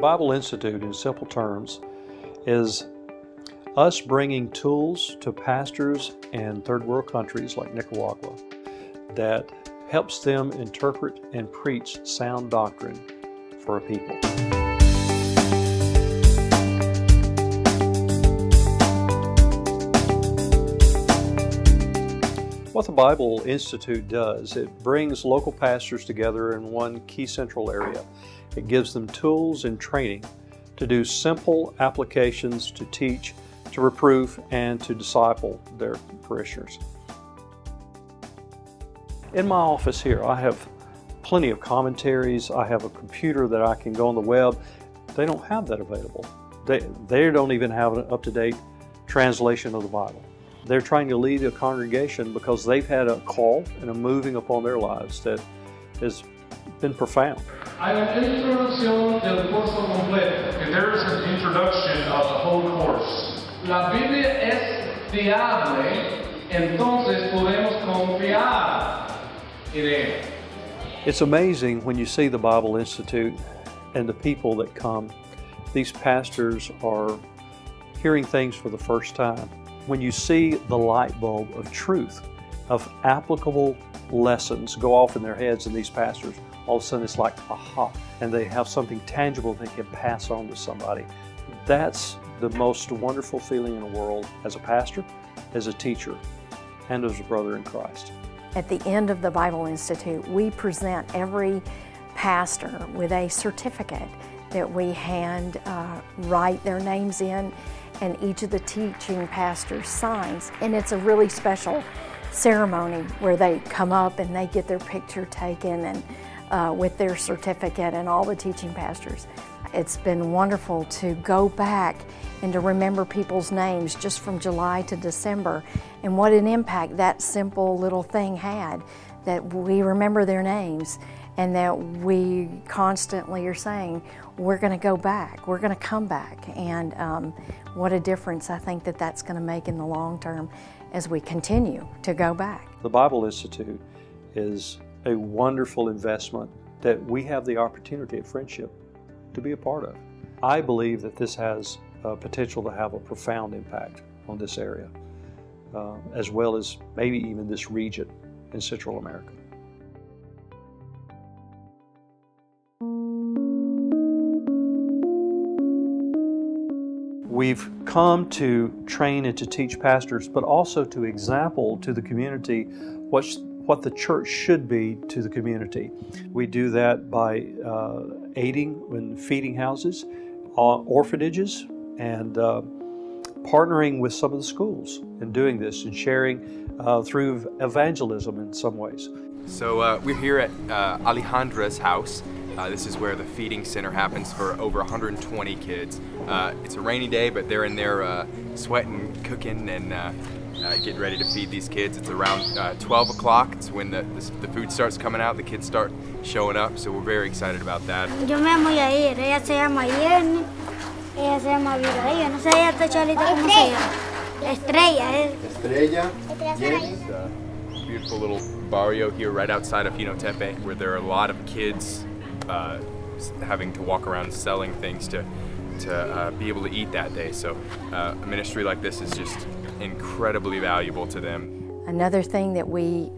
Bible Institute, in simple terms, is us bringing tools to pastors in third world countries like Nicaragua that helps them interpret and preach sound doctrine for a people. What the Bible Institute does, it brings local pastors together in one key central area. It gives them tools and training to do simple applications to teach, to reprove, and to disciple their parishioners. In my office here, I have plenty of commentaries. I have a computer that I can go on the web. They don't have that available. They don't even have an up-to-date translation of the Bible. They're trying to lead a congregation because they've had a call and a moving upon their lives that has been profound. Hay una introducción del curso completo. There is an introduction of the whole course. La Biblia es fiable, entonces podemos confiar en ella. It's amazing when you see the Bible Institute and the people that come. These pastors are hearing things for the first time. When you see the light bulb of truth, of applicable lessons go off in their heads in these pastors, all of a sudden it's like, aha, and they have something tangible they can pass on to somebody. That's the most wonderful feeling in the world as a pastor, as a teacher, and as a brother in Christ. At the end of the Bible Institute, we present every pastor with a certificate that we hand write their names in, and each of the teaching pastors signs. And it's a really special ceremony where they come up and they get their picture taken and with their certificate, and all the teaching pastors. It's been wonderful to go back and to remember people's names just from July to December, and what an impact that simple little thing had, that we remember their names and that we constantly are saying, we're going to go back, we're going to come back. And what a difference I think that that's going to make in the long term as we continue to go back. The Bible Institute is a wonderful investment that we have the opportunity at Friendship to be a part of. I believe that this has potential to have a profound impact on this area, as well as maybe even this region in Central America. We've come to train and to teach pastors, but also to example to the community what the church should be to the community. We do that by aiding in feeding houses, orphanages, and partnering with some of the schools in doing this and sharing through evangelism in some ways. So we're here at Alejandra's house. This is where the feeding center happens for over 120 kids. It's a rainy day, but they're in there sweating, cooking, and getting ready to feed these kids. It's around 12 o'clock. It's when the food starts coming out, the kids start showing up, so we're very excited about that. Yo me voy a ir, ella se llama Jenny, ella se llama Abigail, no sé ella está chalita cómo se llama. Estrella. Estrella, Jenny. Beautiful little barrio here right outside of Jinotepe, where there are a lot of kids having to walk around selling things to be able to eat that day. So a ministry like this is just incredibly valuable to them. Another thing that we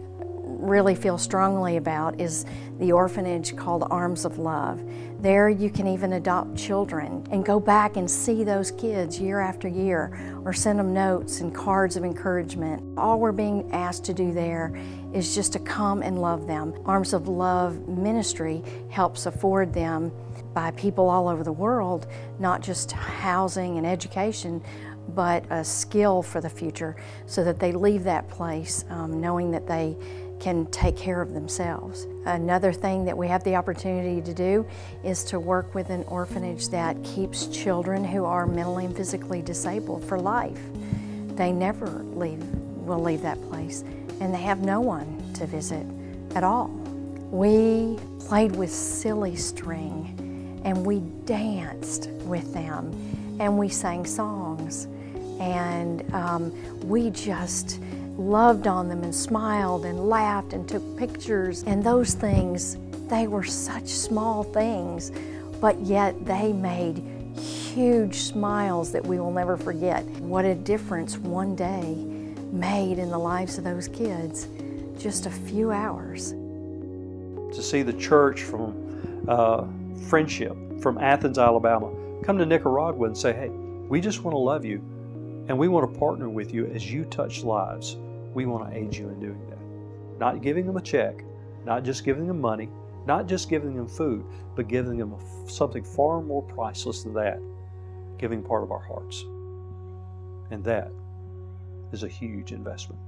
really feel strongly about is the orphanage called Arms of Love. There you can even adopt children and go back and see those kids year after year, or send them notes and cards of encouragement. All we're being asked to do there is just to come and love them. Arms of Love ministry helps afford them by people all over the world, not just housing and education, but a skill for the future, so that they leave that place knowing that they can take care of themselves. Another thing that we have the opportunity to do is to work with an orphanage that keeps children who are mentally and physically disabled for life. They never will leave that place, and they have no one to visit at all. We played with silly string, and we danced with them, and we sang songs, and we just loved on them and smiled and laughed and took pictures. And those things, they were such small things, but yet they made huge smiles that we will never forget. What a difference one day made in the lives of those kids, just a few hours. To see the church from Friendship, from Athens, Alabama, come to Nicaragua and say, hey, we just want to love you and we want to partner with you as you touch lives. We want to aid you in doing that. Not giving them a check, not just giving them money, not just giving them food, but giving them something far more priceless than that, giving part of our hearts. And that is a huge investment.